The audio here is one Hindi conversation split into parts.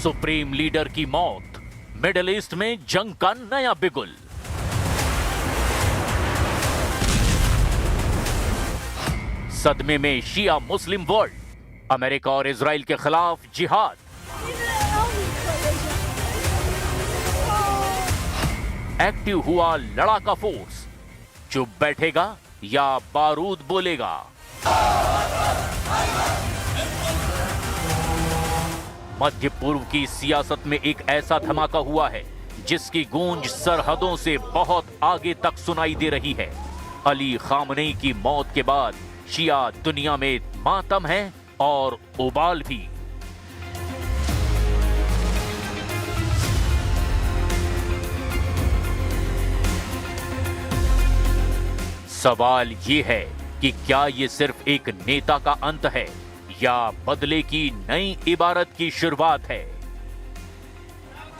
सुप्रीम लीडर की मौत, मिडिल ईस्ट में जंग का नया बिगुल। सदमे में शिया मुस्लिम वर्ल्ड, अमेरिका और इजराइल के खिलाफ जिहाद। एक्टिव हुआ लड़ाका फोर्स, चुप बैठेगा या बारूद बोलेगा। मध्य पूर्व की सियासत में एक ऐसा धमाका हुआ है जिसकी गूंज सरहदों से बहुत आगे तक सुनाई दे रही है। अली खामनेई की मौत के बाद शिया दुनिया में मातम है और उबाल भी। सवाल ये है कि क्या ये सिर्फ एक नेता का अंत है या बदले की नई इबारत की शुरुआत है।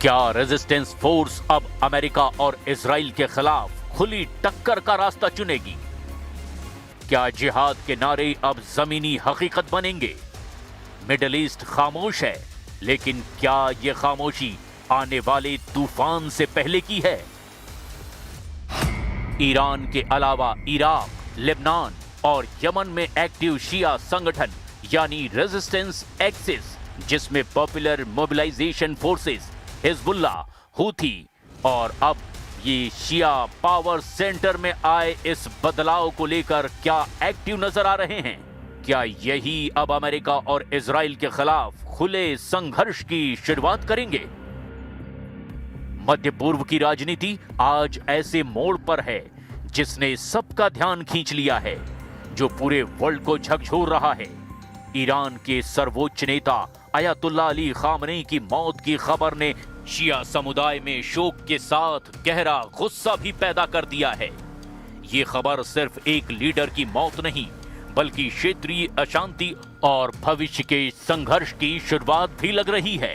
क्या रेजिस्टेंस फोर्स अब अमेरिका और इजराइल के खिलाफ खुली टक्कर का रास्ता चुनेगी? क्या जिहाद के नारे अब जमीनी हकीकत बनेंगे? मिडिल ईस्ट खामोश है, लेकिन क्या यह खामोशी आने वाले तूफान से पहले की है? ईरान के अलावा इराक, लेबनान और यमन में एक्टिव शिया संगठन यानी रेजिस्टेंस एक्सिस, जिसमें popular mobilisation forces, Hezbollah, Houthi और अब ये शिया पावर सेंटर में आए इस बदलाव को लेकर क्या एक्टिव नजर आ रहे हैं? क्या यही अब अमेरिका और इजराइल के खिलाफ खुले संघर्ष की शुरुआत करेंगे? मध्य पूर्व की राजनीति आज ऐसे मोड़ पर है जिसने सबका ध्यान खींच लिया है, जो पूरे वर्ल्ड को झकझोर रहा है। ईरान के सर्वोच्च नेता अयतुल्ला अली खामनेई की मौत की खबर ने शिया समुदाय में शोक के साथ गहरा गुस्सा भी पैदा कर दिया है। ये खबर सिर्फ एक लीडर की मौत नहीं, बल्कि क्षेत्रीय अशांति और भविष्य के संघर्ष की शुरुआत भी लग रही है।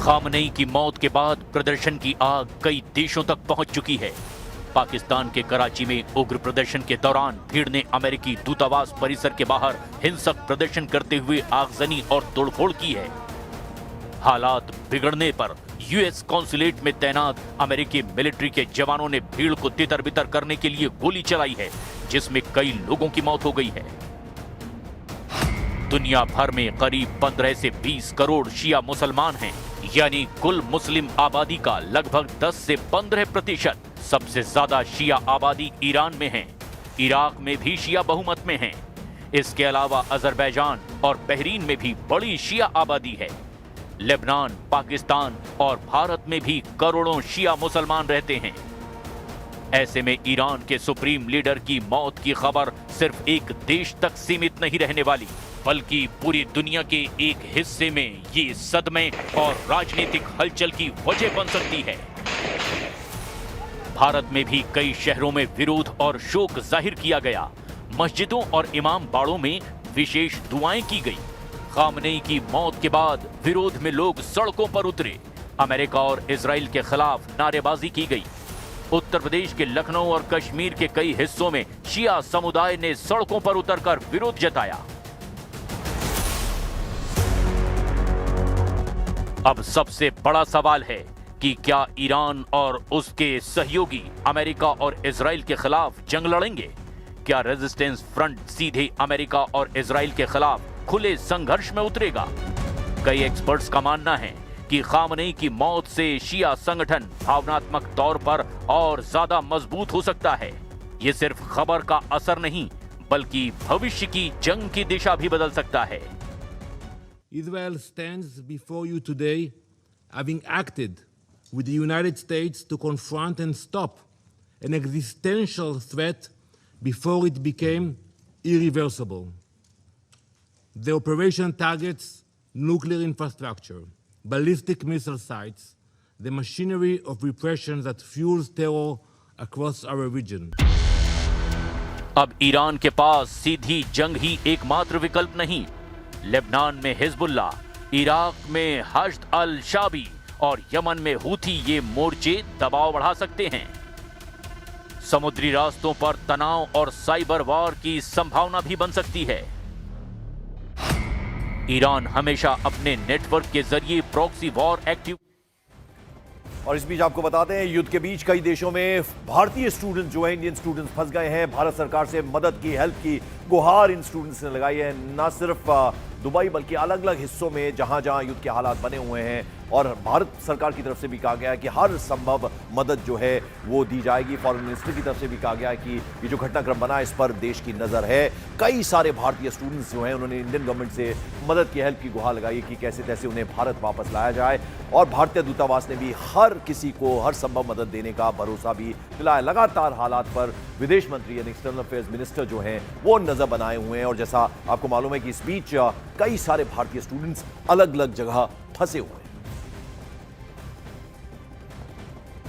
खामनेई की मौत के बाद प्रदर्शन की आग कई देशों तक पहुंच चुकी है। पाकिस्तान के कराची में उग्र प्रदर्शन के दौरान भीड़ ने अमेरिकी दूतावास परिसर के बाहर हिंसक प्रदर्शन करते हुए आगजनी और तोड़फोड़ की है। हालात बिगड़ने पर यूएस कॉन्सुलेट में तैनात अमेरिकी मिलिट्री के जवानों ने भीड़ को तितर-बितर करने के लिए गोली चलाई है, जिसमें कई लोगों की मौत हो गई है। दुनिया भर में करीब 15 से 20 करोड़ शिया मुसलमान हैं, यानी कुल मुस्लिम आबादी का लगभग 10 से 15%। सबसे ज्यादा शिया आबादी ईरान में है। इराक में भी शिया बहुमत में है। इसके अलावा अजरबैजान और बहरीन में भी बड़ी शिया आबादी है। लेबनान, पाकिस्तान और भारत में भी करोड़ों शिया मुसलमान रहते हैं। ऐसे में ईरान के सुप्रीम लीडर की मौत की खबर सिर्फ एक देश तक सीमित नहीं रहने वाली, बल्कि पूरी दुनिया के एक हिस्से में ये सदमे और राजनीतिक हलचल की वजह बन सकती है। भारत में भी कई शहरों में विरोध और शोक जाहिर किया गया। मस्जिदों और इमाम बाड़ों में विशेष दुआएं की गई। खामनेई की मौत के बाद विरोध में लोग सड़कों पर उतरे। अमेरिका और इजराइल के खिलाफ नारेबाजी की गई। उत्तर प्रदेश के लखनऊ और कश्मीर के कई हिस्सों में शिया समुदाय ने सड़कों पर उतरकर विरोध जताया। अब सबसे बड़ा सवाल है कि क्या ईरान और उसके सहयोगी अमेरिका और इजराइल के खिलाफ जंग लड़ेंगे? क्या रेजिस्टेंस फ्रंट सीधे अमेरिका और इजराइल के खिलाफ खुले संघर्ष में उतरेगा? कई एक्सपर्ट्स का मानना है जबकि खामनेई की मौत से शिया संगठन भावनात्मक तौर पर और ज्यादा मजबूत हो सकता है। ये सिर्फ खबर का असर नहीं बल्कि भविष्य की जंग की दिशा भी बदल सकता है। Israel stands before you today having acted with the United States to confront and stop an existential threat before it became irreversible. The operation targets nuclear infrastructure, ballistic missile sites, the machinery of repression that fuels terror across our region. अब ईरान के पास सीधी जंग ही एकमात्र विकल्प नहीं। लेबनान में हिजबुल्लाह, इराक में हश्द अल शाबी और यमन में हूथी ये मोर्चे दबाव बढ़ा सकते हैं। समुद्री रास्तों पर तनाव और साइबर वार की संभावना भी बन सकती है। ईरान हमेशा अपने नेटवर्क के जरिए प्रॉक्सी वॉर एक्टिव। और इस बीच आपको बताते हैं, युद्ध के बीच कई देशों में भारतीय स्टूडेंट जो है, इंडियन स्टूडेंट्स फंस गए हैं। भारत सरकार से मदद की, हेल्प की गुहार इन स्टूडेंट्स ने लगाई है। न सिर्फ दुबई बल्कि अलग अलग हिस्सों में जहां जहां युद्ध के हालात बने हुए हैं, और भारत सरकार की तरफ से भी कहा गया है कि हर संभव मदद जो है वो दी जाएगी। फॉरेन मिनिस्टर की तरफ से भी कहा गया है कि ये जो घटनाक्रम बना है इस पर देश की नज़र है। कई सारे भारतीय स्टूडेंट्स जो हैं उन्होंने इंडियन गवर्नमेंट से मदद की, हेल्प की गुहार लगाई कि कैसे तैसे उन्हें भारत वापस लाया जाए। और भारतीय दूतावास ने भी हर किसी को हर संभव मदद देने का भरोसा भी दिलाया। लगातार हालात पर विदेश मंत्री यानी एक्सटर्नल अफेयर्स मिनिस्टर जो हैं वो नजर बनाए हुए हैं। और जैसा आपको मालूम है कि इस बीच कई सारे भारतीय स्टूडेंट्स अलग अलग जगह फंसे हुए हैं।